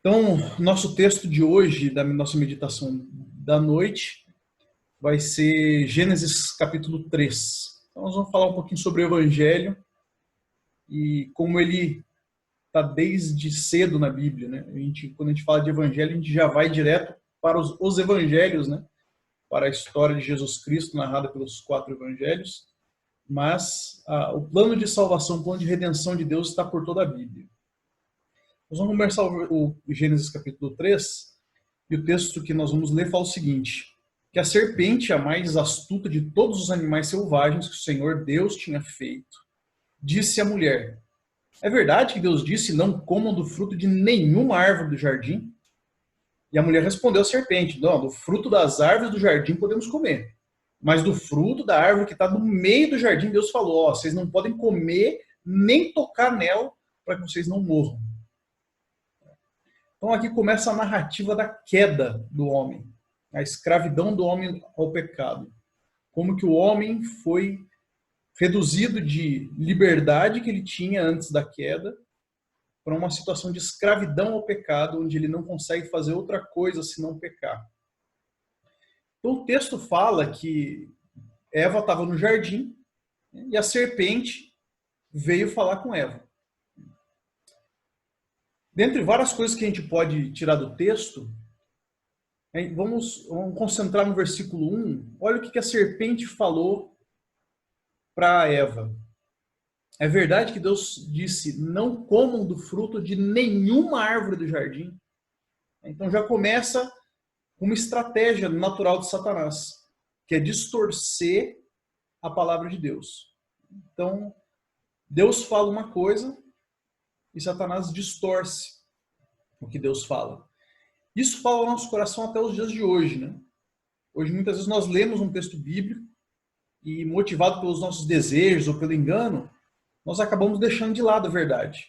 Então, nosso texto de hoje, da nossa meditação da noite, vai ser Gênesis capítulo 3. Então, nós vamos falar um pouquinho sobre o Evangelho e como ele está desde cedo na Bíblia, né? Quando a gente fala de Evangelho, a gente já vai direto para os Evangelhos, né? Para a história de Jesus Cristo, narrada pelos 4 Evangelhos. Mas o plano de salvação, o plano de redenção de Deus está por toda a Bíblia. Nós vamos começar o Gênesis capítulo 3, e o texto que nós vamos ler fala o seguinte: que a serpente, a mais astuta de todos os animais selvagens que o Senhor Deus tinha feito, disse à mulher: é verdade que Deus disse, não comam do fruto de nenhuma árvore do jardim? E a mulher respondeu à serpente: não, do fruto das árvores do jardim podemos comer, mas do fruto da árvore que está no meio do jardim, Deus falou: ó, vocês não podem comer nem tocar nela para que vocês não morram. Então aqui começa a narrativa da queda do homem, a escravidão do homem ao pecado. Como que o homem foi reduzido de liberdade que ele tinha antes da queda para uma situação de escravidão ao pecado, onde ele não consegue fazer outra coisa senão pecar. Então o texto fala que Eva estava no jardim e a serpente veio falar com Eva. Dentre várias coisas que a gente pode tirar do texto, vamos concentrar no versículo 1. Olha o que a serpente falou para Eva. É verdade que Deus disse, não comam do fruto de nenhuma árvore do jardim? Então já começa uma estratégia natural de Satanás, que é distorcer a palavra de Deus. Então, Deus fala uma coisa e Satanás distorce o que Deus fala. Isso fala ao nosso coração até os dias de hoje, né? Hoje, muitas vezes, nós lemos um texto bíblico e, motivado pelos nossos desejos ou pelo engano, nós acabamos deixando de lado a verdade.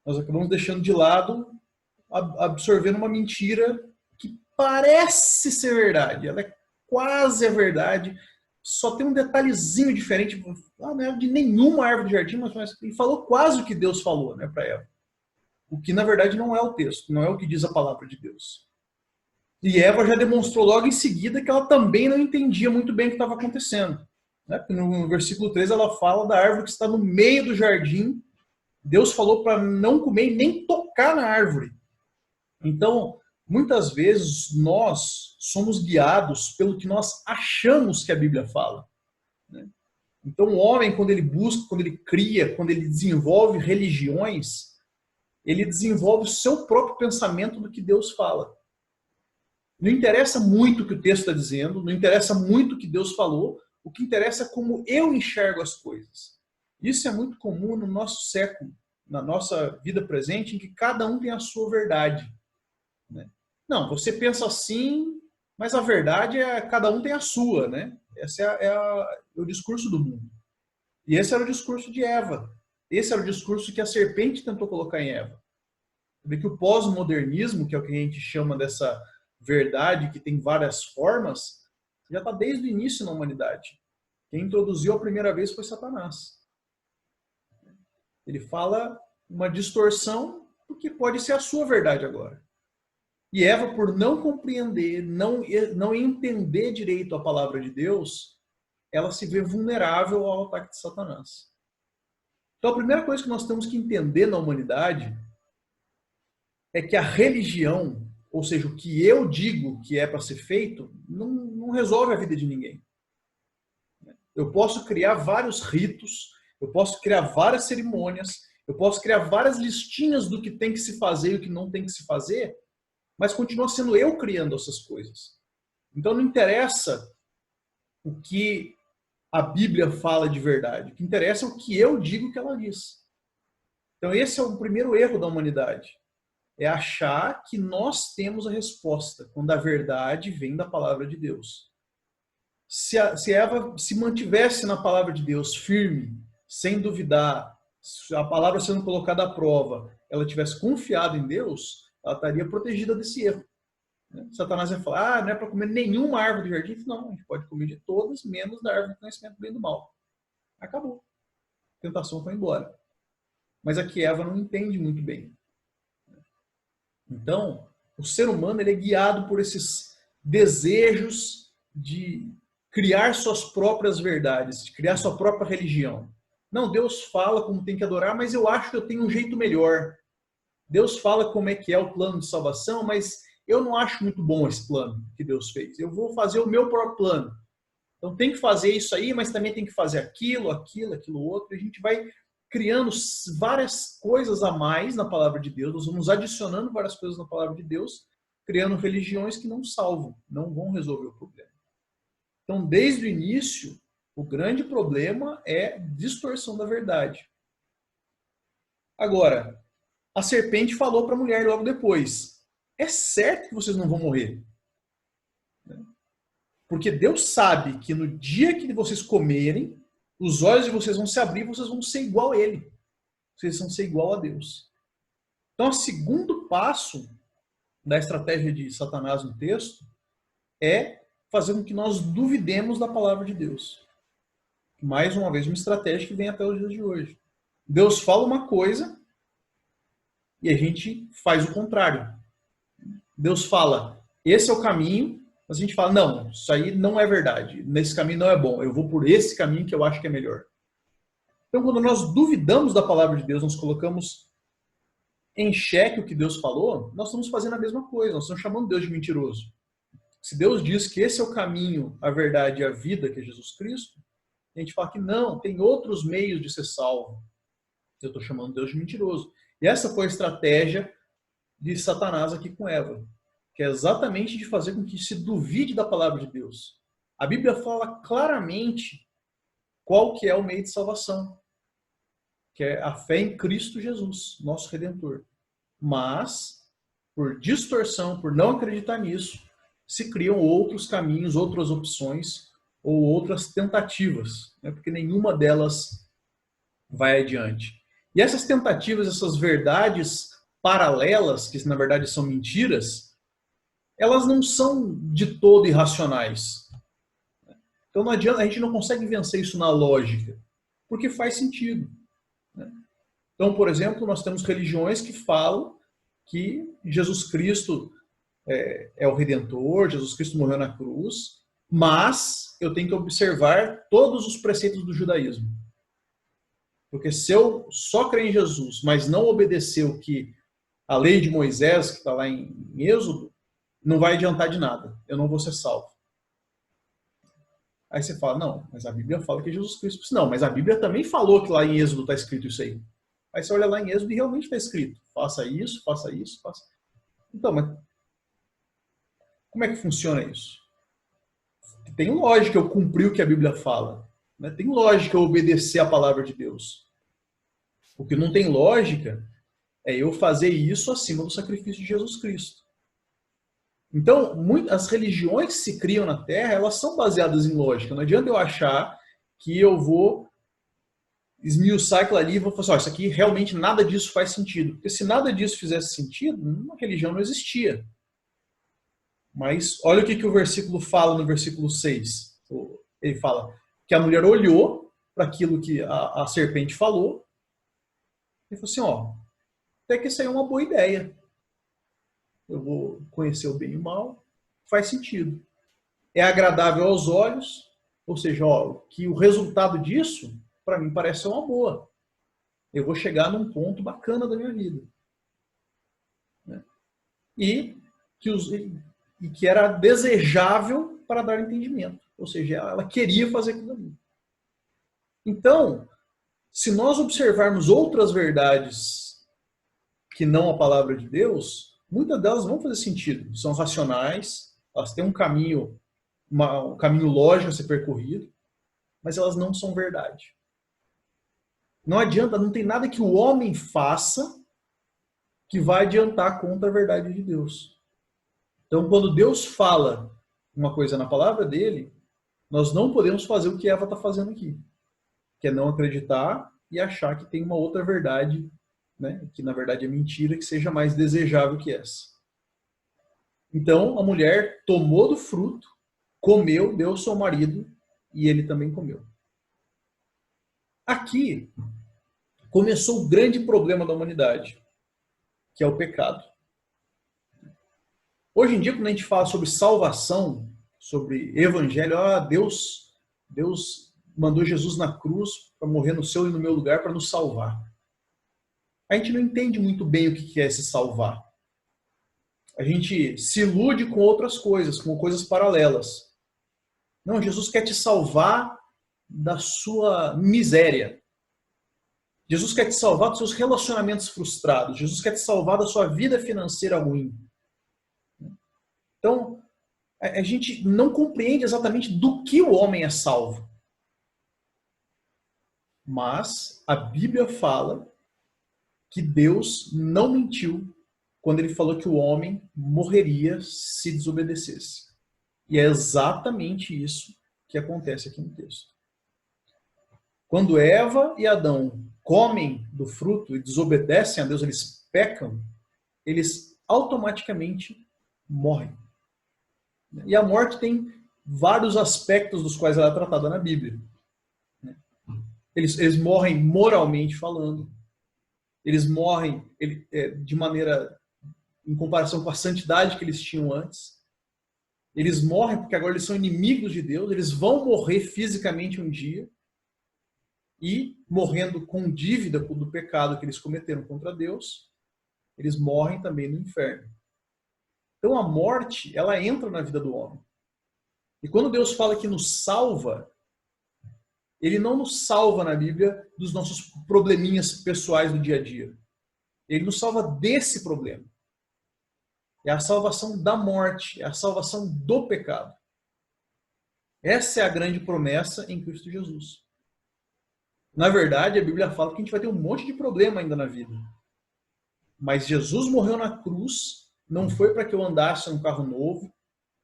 Nós acabamos deixando de lado, absorvendo uma mentira que parece ser verdade. Ela é quase a verdade, só tem um detalhezinho diferente. Não é de nenhuma árvore de jardim, mas ele falou quase o que Deus falou, né, para ela. O que, na verdade, não é o texto, não é o que diz a palavra de Deus. E Eva já demonstrou logo em seguida que ela também não entendia muito bem o que estava acontecendo. Né? No versículo 3 ela fala da árvore que está no meio do jardim. Deus falou para não comer e nem tocar na árvore. Então, muitas vezes nós somos guiados pelo que nós achamos que a Bíblia fala. Né? Então, o homem, quando ele busca, quando ele cria, quando ele desenvolve religiões, ele desenvolve o seu próprio pensamento do que Deus fala. Não interessa muito o que o texto está dizendo, não interessa muito o que Deus falou, o que interessa é como eu enxergo as coisas. Isso é muito comum no nosso século, na nossa vida presente, em que cada um tem a sua verdade. Né? Não, você pensa assim, mas a verdade é cada um tem a sua. Né? Esse é o discurso do mundo. E esse era o discurso de Eva. Esse era o discurso que a serpente tentou colocar em Eva. Vê que o pós-modernismo, que é o que a gente chama dessa verdade que tem várias formas, já está desde o início na humanidade. Quem introduziu a primeira vez foi Satanás. Ele fala uma distorção do que pode ser a sua verdade agora. E Eva, por não compreender, não entender direito a palavra de Deus, ela se vê vulnerável ao ataque de Satanás. Então a primeira coisa que nós temos que entender na humanidade é que a religião, ou seja, o que eu digo que é para ser feito, não resolve a vida de ninguém. Eu posso criar vários ritos, eu posso criar várias cerimônias, eu posso criar várias listinhas do que tem que se fazer e o que não tem que se fazer, mas continua sendo eu criando essas coisas. Então não interessa o que a Bíblia fala de verdade, o que interessa é o que eu digo que ela diz. Então esse é o primeiro erro da humanidade. É achar que nós temos a resposta, quando a verdade vem da palavra de Deus. Se Eva se mantivesse na palavra de Deus firme, sem duvidar, a palavra sendo colocada à prova, ela tivesse confiado em Deus, ela estaria protegida desse erro. Satanás vai falar, não é para comer nenhuma árvore do jardim. Não, a gente pode comer de todas, menos da árvore do conhecimento do bem e do mal. Acabou. A tentação foi embora. Mas aqui Eva não entende muito bem. Então, o ser humano ele é guiado por esses desejos de criar suas próprias verdades, de criar sua própria religião. Não, Deus fala como tem que adorar, mas eu acho que eu tenho um jeito melhor. Deus fala como é que é o plano de salvação, mas eu não acho muito bom esse plano que Deus fez. Eu vou fazer o meu próprio plano. Então tem que fazer isso aí, mas também tem que fazer aquilo, aquilo, aquilo outro. E a gente vai criando várias coisas a mais na palavra de Deus, nós vamos adicionando várias coisas na palavra de Deus, criando religiões que não salvam, não vão resolver o problema. Então, desde o início, o grande problema é distorção da verdade. Agora, a serpente falou para a mulher logo depois: é certo que vocês não vão morrer. Porque Deus sabe que no dia que vocês comerem, os olhos de vocês vão se abrir e vocês vão ser igual a Ele. Vocês vão ser igual a Deus. Então, o segundo passo da estratégia de Satanás no texto é fazer com que nós duvidemos da palavra de Deus. Mais uma vez, uma estratégia que vem até os dias de hoje. Deus fala uma coisa e a gente faz o contrário. Deus fala, esse é o caminho, mas a gente fala, não, isso aí não é verdade, nesse caminho não é bom, eu vou por esse caminho que eu acho que é melhor. Então, quando nós duvidamos da palavra de Deus, nós colocamos em xeque o que Deus falou, nós estamos fazendo a mesma coisa, nós estamos chamando Deus de mentiroso. Se Deus diz que esse é o caminho, a verdade e a vida, que é Jesus Cristo, a gente fala que não, tem outros meios de ser salvo. Eu estou chamando Deus de mentiroso. E essa foi a estratégia de Satanás aqui com Eva, que é exatamente de fazer com que se duvide da palavra de Deus. A Bíblia fala claramente qual que é o meio de salvação, que é a fé em Cristo Jesus, nosso Redentor. Mas, por distorção, por não acreditar nisso, se criam outros caminhos, outras opções ou outras tentativas, né? Porque nenhuma delas vai adiante. E essas tentativas, essas verdades paralelas, que na verdade são mentiras, elas não são de todo irracionais. Então não adianta, a gente não consegue vencer isso na lógica, porque faz sentido. Então, por exemplo, nós temos religiões que falam que Jesus Cristo é o Redentor, Jesus Cristo morreu na cruz, mas eu tenho que observar todos os preceitos do judaísmo. Porque se eu só crer em Jesus, mas não obedecer o que a lei de Moisés, que está lá em Êxodo, não vai adiantar de nada. Eu não vou ser salvo. Aí você fala, não, mas a Bíblia fala que é Jesus Cristo. Não, mas a Bíblia também falou que lá em Êxodo está escrito isso aí. Aí você olha lá em Êxodo e realmente está escrito. Faça isso, faça isso, faça... Então, mas como é que funciona isso? Tem lógica eu cumprir o que a Bíblia fala. Né? Tem lógica eu obedecer a palavra de Deus. O que não tem lógica é eu fazer isso acima do sacrifício de Jesus Cristo. Então, as religiões que se criam na Terra, elas são baseadas em lógica. Não adianta eu achar que eu vou esmiuçar aquilo ali e vou falar assim, isso aqui realmente nada disso faz sentido. Porque se nada disso fizesse sentido, uma religião não existia. Mas olha o que o versículo fala no versículo 6. Ele fala que a mulher olhou para aquilo que a serpente falou e falou assim, ó, até que isso aí é uma boa ideia. Eu vou conhecer o bem e o mal, faz sentido. É agradável aos olhos, ou seja, ó, que o resultado disso, para mim, parece ser uma boa. Eu vou chegar num ponto bacana da minha vida. Né? E que era desejável para dar entendimento. Ou seja, ela queria fazer aquilo ali. Então, se nós observarmos outras verdades que não a palavra de Deus, muitas delas vão fazer sentido. São racionais, elas têm um caminho lógico a ser percorrido, mas elas não são verdade. Não adianta, não tem nada que o homem faça que vai adiantar contra a verdade de Deus. Então, quando Deus fala uma coisa na palavra dele, nós não podemos fazer o que Eva está fazendo aqui, que é não acreditar e achar que tem uma outra verdade, né, que na verdade é mentira, que seja mais desejável que essa. Então, a mulher tomou do fruto, comeu, deu ao seu marido e ele também comeu. Aqui começou o grande problema da humanidade, que é o pecado. Hoje em dia, quando a gente fala sobre salvação, sobre evangelho, Deus mandou Jesus na cruz para morrer no seu e no meu lugar para nos salvar. A gente não entende muito bem o que é se salvar. A gente se ilude com outras coisas, com coisas paralelas. Não, Jesus quer te salvar da sua miséria. Jesus quer te salvar dos seus relacionamentos frustrados. Jesus quer te salvar da sua vida financeira ruim. Então, a gente não compreende exatamente do que o homem é salvo. Mas a Bíblia fala que Deus não mentiu quando ele falou que o homem morreria se desobedecesse. E é exatamente isso que acontece aqui no texto. Quando Eva e Adão comem do fruto e desobedecem a Deus, eles pecam, eles automaticamente morrem. E a morte tem vários aspectos dos quais ela é tratada na Bíblia. Eles morrem moralmente falando, eles morrem de maneira em comparação com a santidade que eles tinham antes. Eles morrem porque agora eles são inimigos de Deus, eles vão morrer fisicamente um dia, e morrendo com dívida do pecado que eles cometeram contra Deus, eles morrem também no inferno. Então a morte, ela entra na vida do homem. E quando Deus fala que nos salva, ele não nos salva na Bíblia dos nossos probleminhas pessoais do dia a dia. Ele nos salva desse problema. É a salvação da morte, é a salvação do pecado. Essa é a grande promessa em Cristo Jesus. Na verdade, a Bíblia fala que a gente vai ter um monte de problema ainda na vida. Mas Jesus morreu na cruz, não foi para que eu andasse num carro novo,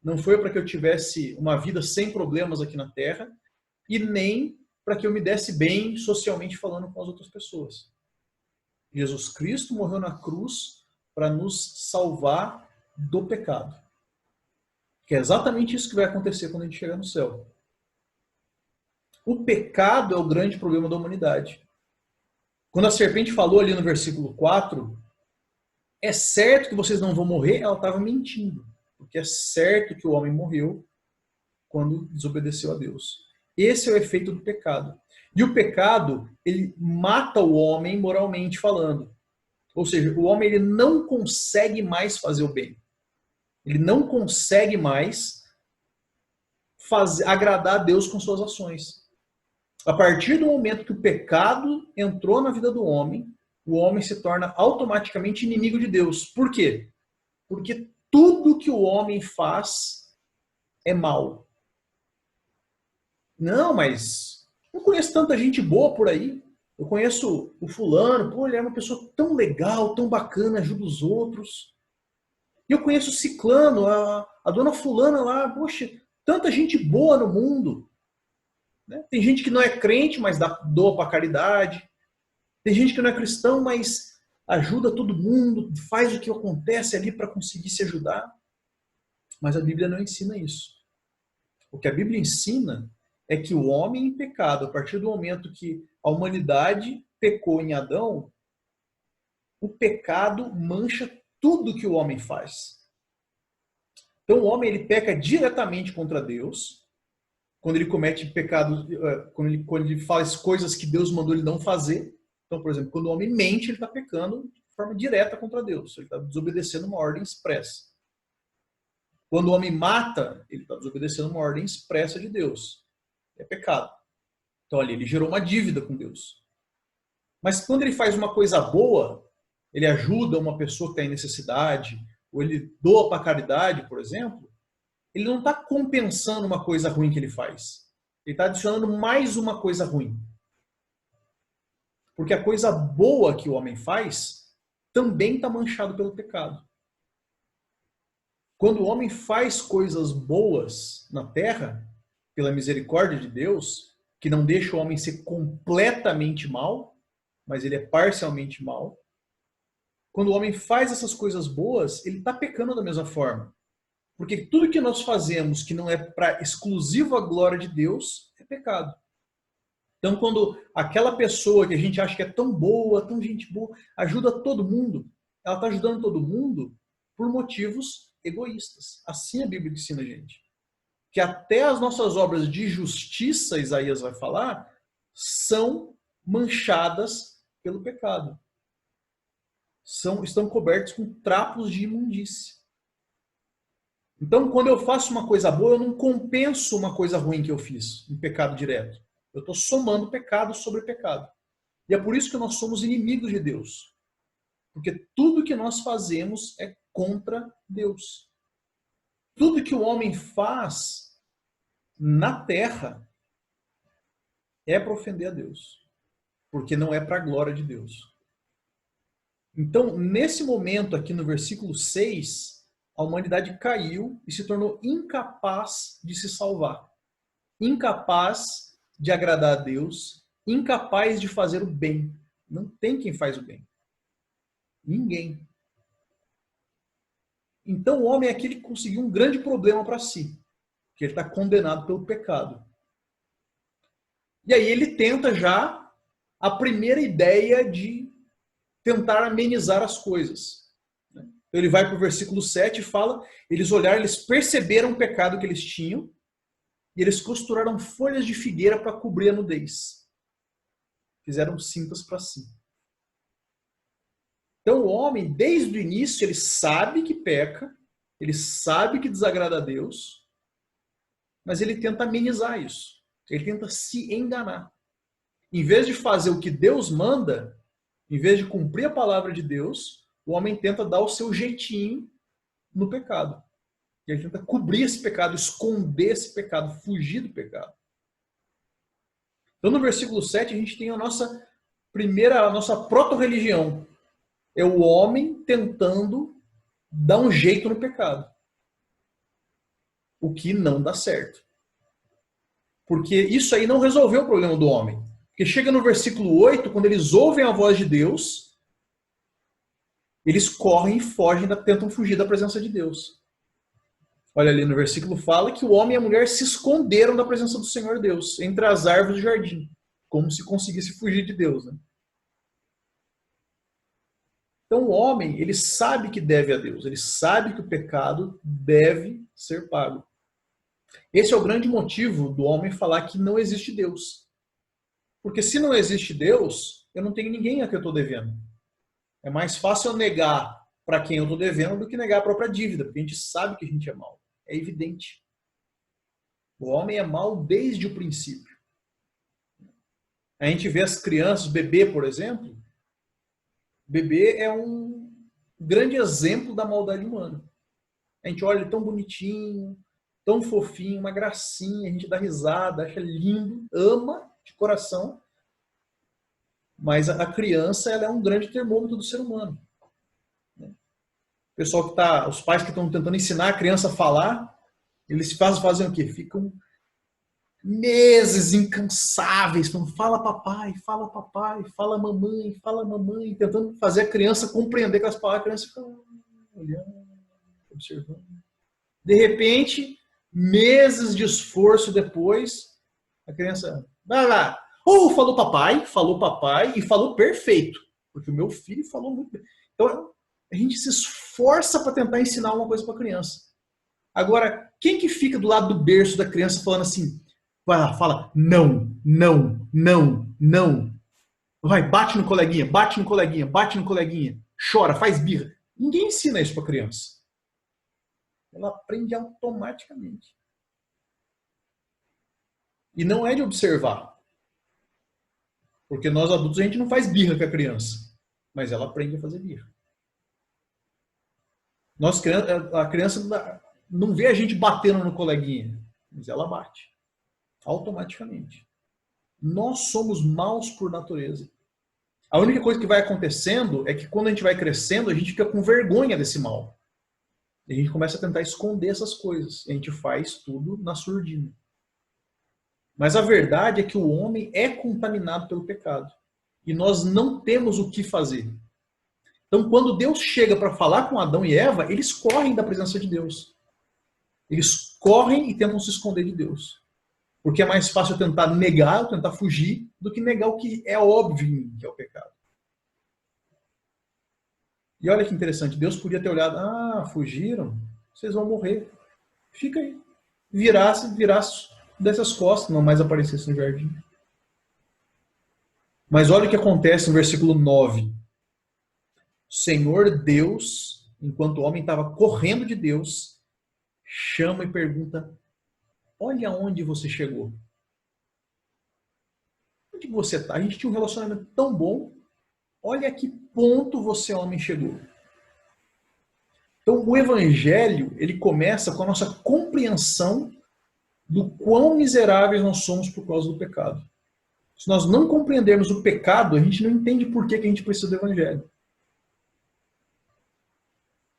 não foi para que eu tivesse uma vida sem problemas aqui na Terra, e nem para que eu me desse bem socialmente falando com as outras pessoas. Jesus Cristo morreu na cruz para nos salvar do pecado. Que é exatamente isso que vai acontecer quando a gente chegar no céu. O pecado é o grande problema da humanidade. Quando a serpente falou ali no versículo 4, é certo que vocês não vão morrer, ela estava mentindo. Porque é certo que o homem morreu quando desobedeceu a Deus. Esse é o efeito do pecado. E o pecado, ele mata o homem moralmente falando. Ou seja, o homem ele não consegue mais fazer o bem. Ele não consegue mais agradar a Deus com suas ações. A partir do momento que o pecado entrou na vida do homem, o homem se torna automaticamente inimigo de Deus. Por quê? Porque tudo que o homem faz é mal. Não, mas eu conheço tanta gente boa por aí. Eu conheço o fulano, pô, ele é uma pessoa tão legal, tão bacana, ajuda os outros. E eu conheço o ciclano, a dona fulana lá, poxa, tanta gente boa no mundo. Tem gente que não é crente, mas doa para caridade. Tem gente que não é cristão, mas ajuda todo mundo, faz o que acontece ali para conseguir se ajudar. Mas a Bíblia não ensina isso. O que a Bíblia ensina é que o homem em pecado, a partir do momento que a humanidade pecou em Adão, o pecado mancha tudo que o homem faz. Então o homem ele peca diretamente contra Deus, quando ele comete pecado, quando ele faz coisas que Deus mandou ele não fazer. Então, por exemplo, quando o homem mente, ele está pecando de forma direta contra Deus. Ele está desobedecendo uma ordem expressa. Quando o homem mata, ele está desobedecendo uma ordem expressa de Deus. É pecado. Então, ali, ele gerou uma dívida com Deus. Mas quando ele faz uma coisa boa, ele ajuda uma pessoa que está em necessidade, ou ele doa para caridade, por exemplo, ele não está compensando uma coisa ruim que ele faz. Ele está adicionando mais uma coisa ruim. Porque a coisa boa que o homem faz também está manchado pelo pecado. Quando o homem faz coisas boas na terra, pela misericórdia de Deus, que não deixa o homem ser completamente mal, mas ele é parcialmente mal, quando o homem faz essas coisas boas, ele está pecando da mesma forma. Porque tudo que nós fazemos que não é para exclusiva glória de Deus, é pecado. Então, quando aquela pessoa que a gente acha que é tão boa, tão gente boa, ajuda todo mundo, ela está ajudando todo mundo por motivos egoístas. Assim a Bíblia ensina a gente. Que até as nossas obras de justiça, Isaías vai falar, são manchadas pelo pecado. Estão cobertos com trapos de imundície. Então, quando eu faço uma coisa boa, eu não compenso uma coisa ruim que eu fiz, um pecado direto. Eu estou somando pecado sobre pecado. E é por isso que nós somos inimigos de Deus. Porque tudo que nós fazemos é contra Deus. Tudo que o homem faz na terra é para ofender a Deus. Porque não é para a glória de Deus. Então, nesse momento aqui no versículo 6, a humanidade caiu e se tornou incapaz de se salvar. Incapaz de agradar a Deus, incapaz de fazer o bem. Não tem quem faz o bem. Ninguém. Então o homem é aquele que conseguiu um grande problema para si, que ele está condenado pelo pecado. E aí ele tenta já a primeira ideia de tentar amenizar as coisas. Então ele vai para o versículo 7 e fala, eles olharam, eles perceberam o pecado que eles tinham, e eles costuraram folhas de figueira para cobrir a nudez. Fizeram cintas para si. Então o homem, desde o início, ele sabe que peca, ele sabe que desagrada a Deus, mas ele tenta amenizar isso. Ele tenta se enganar. Em vez de fazer o que Deus manda, em vez de cumprir a palavra de Deus, o homem tenta dar o seu jeitinho no pecado. Ele tenta cobrir esse pecado, esconder esse pecado, fugir do pecado. Então no versículo 7 a gente tem a nossa proto-religião. É o homem tentando dar um jeito no pecado. O que não dá certo. Porque isso aí não resolveu o problema do homem. Porque chega no versículo 8, quando eles ouvem a voz de Deus, eles correm e fogem, tentam fugir da presença de Deus. Olha ali no versículo fala que o homem e a mulher se esconderam da presença do Senhor Deus, entre as árvores do jardim. Como se conseguisse fugir de Deus, né? Então o homem, ele sabe que deve a Deus, ele sabe que o pecado deve ser pago. Esse é o grande motivo do homem falar que não existe Deus. Porque se não existe Deus, eu não tenho ninguém a quem eu estou devendo. É mais fácil eu negar para quem eu estou devendo do que negar a própria dívida, porque a gente sabe que a gente é mau. É evidente. O homem é mau desde o princípio. A gente vê as crianças, bebê, por exemplo. Bebê é um grande exemplo da maldade humana. A gente olha ele tão bonitinho, tão fofinho, uma gracinha, a gente dá risada, acha lindo, ama de coração. Mas a criança, ela é um grande termômetro do ser humano. O pessoal que tá, os pais que estão tentando ensinar a criança a falar, eles fazem o quê? Ficam meses incansáveis, falando, fala papai, fala mamãe, tentando fazer a criança compreender aquelas palavras, a criança fica olhando, observando. De repente, meses de esforço depois, a criança, vai lá, falou papai e falou perfeito, porque o meu filho falou muito bem. Então, a gente se esforça para tentar ensinar uma coisa para a criança. Agora, quem que fica do lado do berço da criança falando assim, vai lá, fala, não. Vai, bate no coleguinha, chora, faz birra. Ninguém ensina isso para a criança. Ela aprende automaticamente. E não é de observar. Porque nós adultos a gente não faz birra com a criança. Mas ela aprende a fazer birra. A criança não vê a gente batendo no coleguinha. Mas ela bate. Automaticamente. Nós somos maus por natureza. A única coisa que vai acontecendo é que quando a gente vai crescendo, a gente fica com vergonha desse mal. E a gente começa a tentar esconder essas coisas. E a gente faz tudo na surdina. Mas a verdade é que o homem é contaminado pelo pecado. E nós não temos o que fazer. Então, quando Deus chega para falar com Adão e Eva, eles correm da presença de Deus. Eles correm e tentam se esconder de Deus. Porque é mais fácil tentar negar, tentar fugir, do que negar o que é óbvio em mim, que é o pecado. E olha que interessante, Deus podia ter olhado, fugiram? vocês vão morrer. Fica aí. Virasse dessas costas, não mais aparecesse no jardim. Mas olha o que acontece no versículo 9. O Senhor Deus, enquanto o homem estava correndo de Deus, chama e pergunta: olha onde você chegou. Onde você está? A gente tinha um relacionamento tão bom. Olha a que ponto você, homem, chegou. Então, o evangelho, ele começa com a nossa compreensão do quão miseráveis nós somos por causa do pecado. Se nós não compreendermos o pecado, a gente não entende por que a gente precisa do evangelho.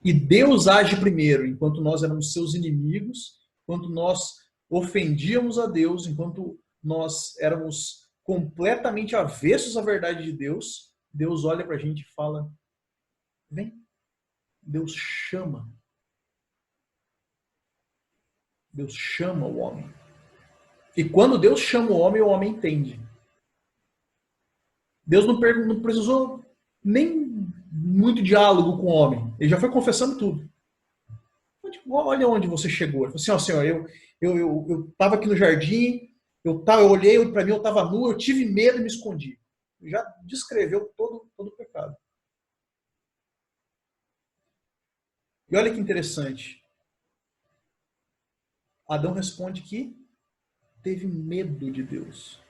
E Deus age primeiro, enquanto nós éramos seus inimigos, enquanto nós ofendíamos a Deus, enquanto nós éramos completamente avessos à verdade de Deus, Deus olha para a gente e fala: vem. Deus chama. Deus chama o homem. E quando Deus chama o homem entende. Deus não precisou nem muito diálogo com o homem. Ele já foi confessando tudo. Olha onde você chegou. Ele falou assim: ó, Senhor, eu estava aqui no jardim, eu olhei para mim, eu estava nu, eu tive medo e me escondi. Já descreveu todo o pecado. E olha que interessante. Adão responde que teve medo de Deus.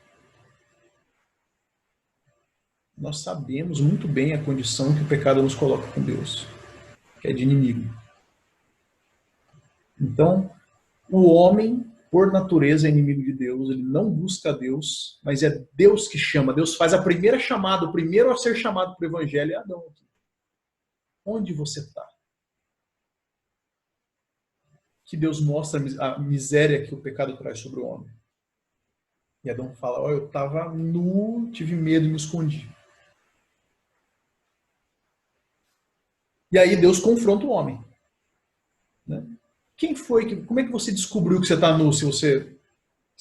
Nós sabemos muito bem a condição que o pecado nos coloca com Deus, que é de inimigo. Então, o homem, por natureza, é inimigo de Deus, ele não busca Deus, mas é Deus que chama. Deus faz a primeira chamada, o primeiro a ser chamado para o evangelho é Adão. Onde você está? Que Deus mostra a miséria que o pecado traz sobre o homem. E Adão fala: ó, eu estava nu, tive medo e me escondi. E aí Deus confronta o homem. Né? Como é que você descobriu que você está nu se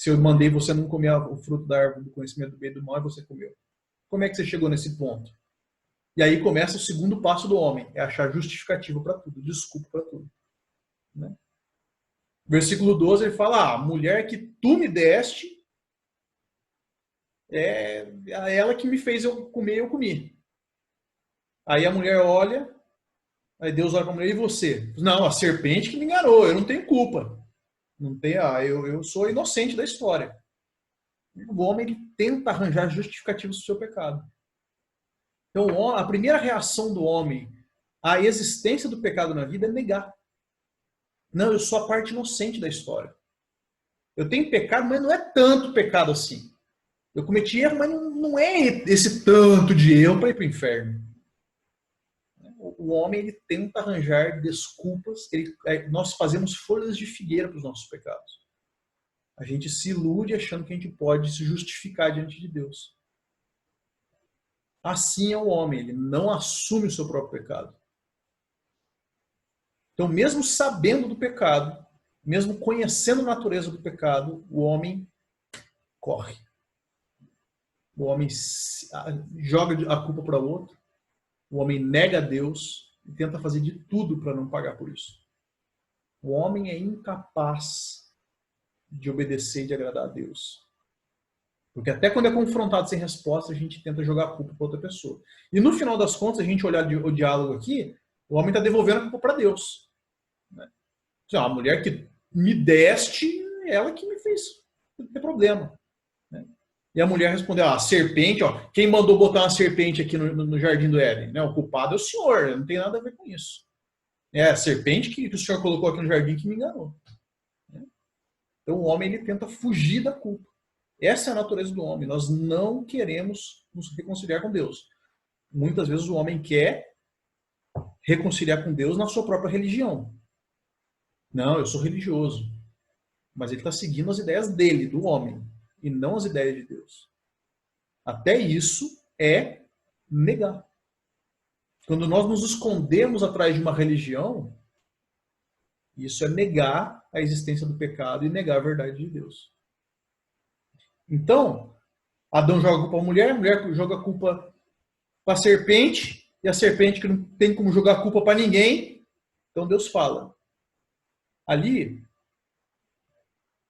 eu mandei você não comer o fruto da árvore do conhecimento do bem e do mal e você comeu? Como é que você chegou nesse ponto? E aí começa o segundo passo do homem, é achar justificativa para tudo, desculpa para tudo. Né? Versículo 12, ele fala: a mulher que tu me deste, é ela que me fez eu comer, eu comi. Aí a mulher olha, aí Deus olha para a mulher: e você? Não, a serpente que me enganou, eu não tenho culpa. Não tem, eu sou inocente da história. O homem ele tenta arranjar justificativos do seu pecado. Então, a primeira reação do homem à existência do pecado na vida é negar. Não, eu sou a parte inocente da história. Eu tenho pecado, mas não é tanto pecado assim. Eu cometi erro, mas não é esse tanto de erro para ir para o inferno. O homem ele tenta arranjar desculpas. Nós fazemos folhas de figueira para os nossos pecados. A gente se ilude achando que a gente pode se justificar diante de Deus. Assim é o homem, ele não assume o seu próprio pecado. Então, mesmo sabendo do pecado, mesmo conhecendo a natureza do pecado, o homem corre. O homem joga a culpa para o outro, o homem nega a Deus e tenta fazer de tudo para não pagar por isso. O homem é incapaz de obedecer e de agradar a Deus. Porque até quando é confrontado sem resposta, a gente tenta jogar a culpa para outra pessoa. E no final das contas, a gente olhar o diálogo aqui, o homem está devolvendo a culpa para Deus. Né? A mulher que me deste, ela que me fez ter problema. Né? E a mulher respondeu: a serpente, ó, quem mandou botar uma serpente aqui no jardim do Éden? Né? O culpado é o senhor, não tem nada a ver com isso. É a serpente que o senhor colocou aqui no jardim que me enganou. Né? Então o homem ele tenta fugir da culpa. Essa é a natureza do homem. Nós não queremos nos reconciliar com Deus. Muitas vezes o homem quer reconciliar com Deus na sua própria religião. Não, eu sou religioso. Mas ele está seguindo as ideias dele, do homem, e não as ideias de Deus. Até isso é negar. Quando nós nos escondemos atrás de uma religião, isso é negar a existência do pecado e negar a verdade de Deus. Então, Adão joga a culpa para a mulher joga a culpa para a serpente, e a serpente que não tem como jogar a culpa para ninguém. Então Deus fala: Ali,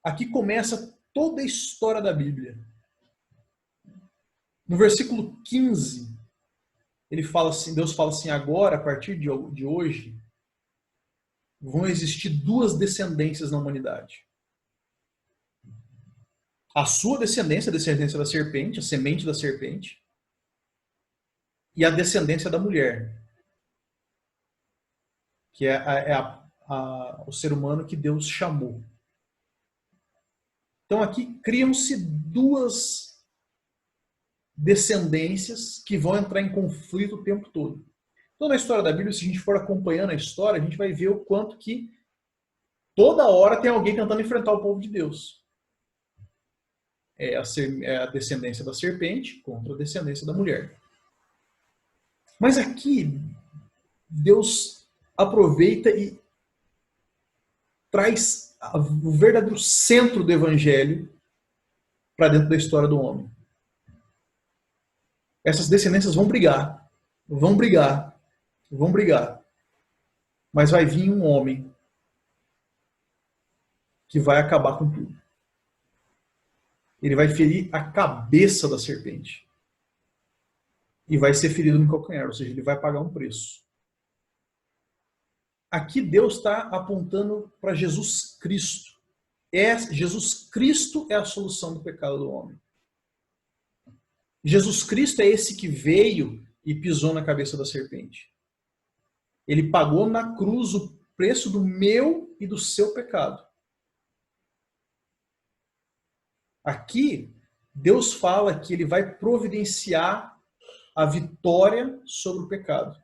aqui começa toda a história da Bíblia. No versículo 15, ele fala assim, Deus fala assim, agora, a partir de hoje, vão existir duas descendências na humanidade. A sua descendência, a descendência da serpente, a semente da serpente, e a descendência da mulher, que é o ser humano que Deus chamou. Então aqui criam-se duas descendências que vão entrar em conflito o tempo todo. Então na história da Bíblia, se a gente for acompanhando a história, a gente vai ver o quanto que toda hora tem alguém tentando enfrentar o povo de Deus. É a descendência da serpente contra a descendência da mulher. Mas aqui, Deus aproveita e traz o verdadeiro centro do evangelho para dentro da história do homem. Essas descendências vão brigar, vão brigar, vão brigar. Mas vai vir um homem que vai acabar com tudo. Ele vai ferir a cabeça da serpente. E vai ser ferido no calcanhar, ou seja, ele vai pagar um preço. Aqui Deus está apontando para Jesus Cristo. Jesus Cristo é a solução do pecado do homem. Jesus Cristo é esse que veio e pisou na cabeça da serpente. Ele pagou na cruz o preço do meu e do seu pecado. Aqui, Deus fala que ele vai providenciar a vitória sobre o pecado,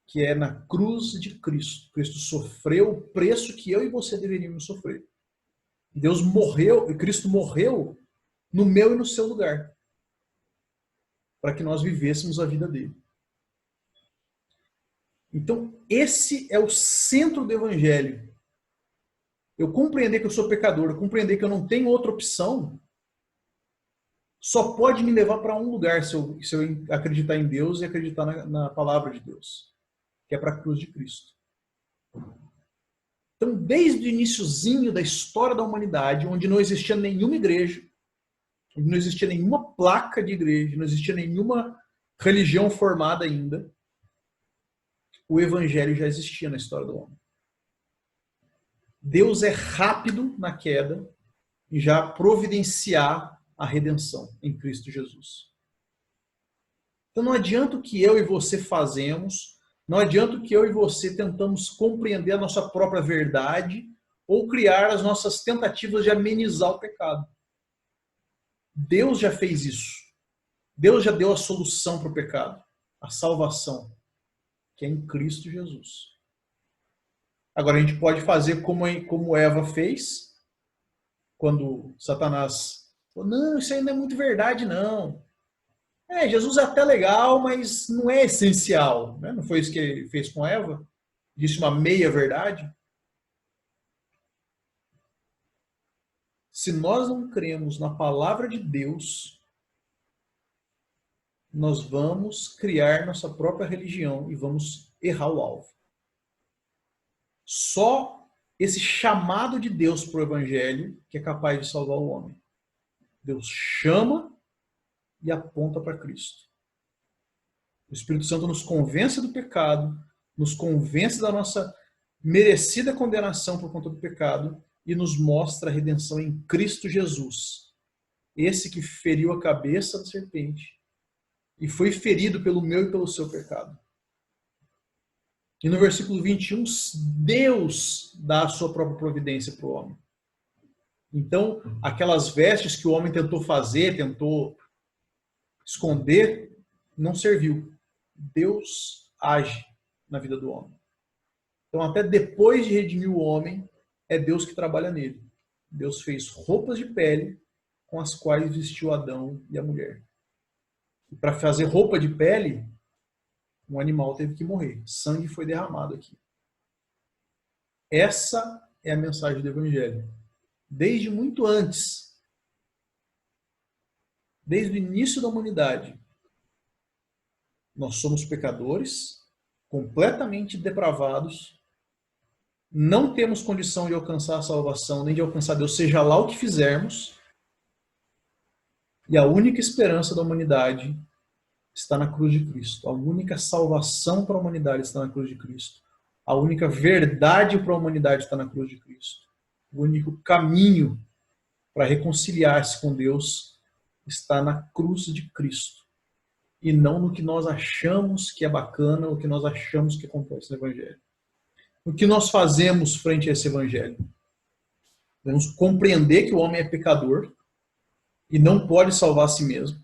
que é na cruz de Cristo. Cristo sofreu o preço que eu e você deveríamos sofrer. Deus morreu, e Cristo morreu no meu e no seu lugar, para que nós vivêssemos a vida dele. Então, esse é o centro do evangelho. Eu compreender que eu sou pecador, eu compreender que eu não tenho outra opção, só pode me levar para um lugar se eu acreditar em Deus e acreditar na palavra de Deus, que é para a cruz de Cristo. Então, desde o iniciozinho da história da humanidade, onde não existia nenhuma igreja, onde não existia nenhuma placa de igreja, não existia nenhuma religião formada ainda, o evangelho já existia na história do homem. Deus é rápido na queda e já providenciar a redenção em Cristo Jesus. Então não adianta o que eu e você fazemos, não adianta o que eu e você tentamos compreender a nossa própria verdade ou criar as nossas tentativas de amenizar o pecado. Deus já fez isso. Deus já deu a solução para o pecado, a salvação, que é em Cristo Jesus. Agora a gente pode fazer como Eva fez, quando Satanás falou, não, isso aí não é muito verdade, não. Jesus é até legal, mas não é essencial. Né? Não foi isso que ele fez com Eva? Disse uma meia verdade. Se nós não cremos na palavra de Deus, nós vamos criar nossa própria religião e vamos errar o alvo. Só esse chamado de Deus para o evangelho que é capaz de salvar o homem. Deus chama e aponta para Cristo. O Espírito Santo nos convence do pecado, nos convence da nossa merecida condenação por conta do pecado e nos mostra a redenção em Cristo Jesus. Esse que feriu a cabeça da serpente e foi ferido pelo meu e pelo seu pecado. E no versículo 21, Deus dá a sua própria providência para o homem. Então, aquelas vestes que o homem tentou fazer, tentou esconder, não serviu. Deus age na vida do homem. Então, até depois de redimir o homem, é Deus que trabalha nele. Deus fez roupas de pele com as quais vestiu Adão e a mulher. E para fazer roupa de pele, um animal teve que morrer. Sangue foi derramado aqui. Essa é a mensagem do Evangelho. Desde muito antes, desde o início da humanidade, nós somos pecadores, completamente depravados, não temos condição de alcançar a salvação, nem de alcançar Deus, seja lá o que fizermos, e a única esperança da humanidade está na cruz de Cristo. A única salvação para a humanidade está na cruz de Cristo. A única verdade para a humanidade está na cruz de Cristo. O único caminho para reconciliar-se com Deus está na cruz de Cristo. E não no que nós achamos que é bacana, o que nós achamos que acontece no Evangelho. O que nós fazemos frente a esse Evangelho? Devemos compreender que o homem é pecador e não pode salvar a si mesmo.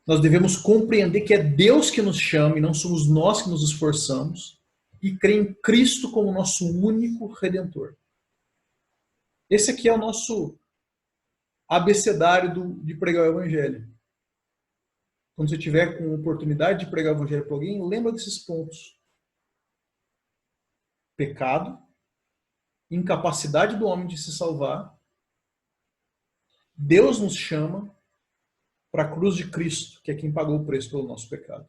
Nós devemos compreender que é Deus que nos chama e não somos nós que nos esforçamos, e crer em Cristo como nosso único Redentor. Esse aqui é o nosso abecedário de pregar o Evangelho. Quando você tiver com oportunidade de pregar o Evangelho para alguém, lembra desses pontos. Pecado, incapacidade do homem de se salvar, Deus nos chama para a cruz de Cristo, que é quem pagou o preço pelo nosso pecado.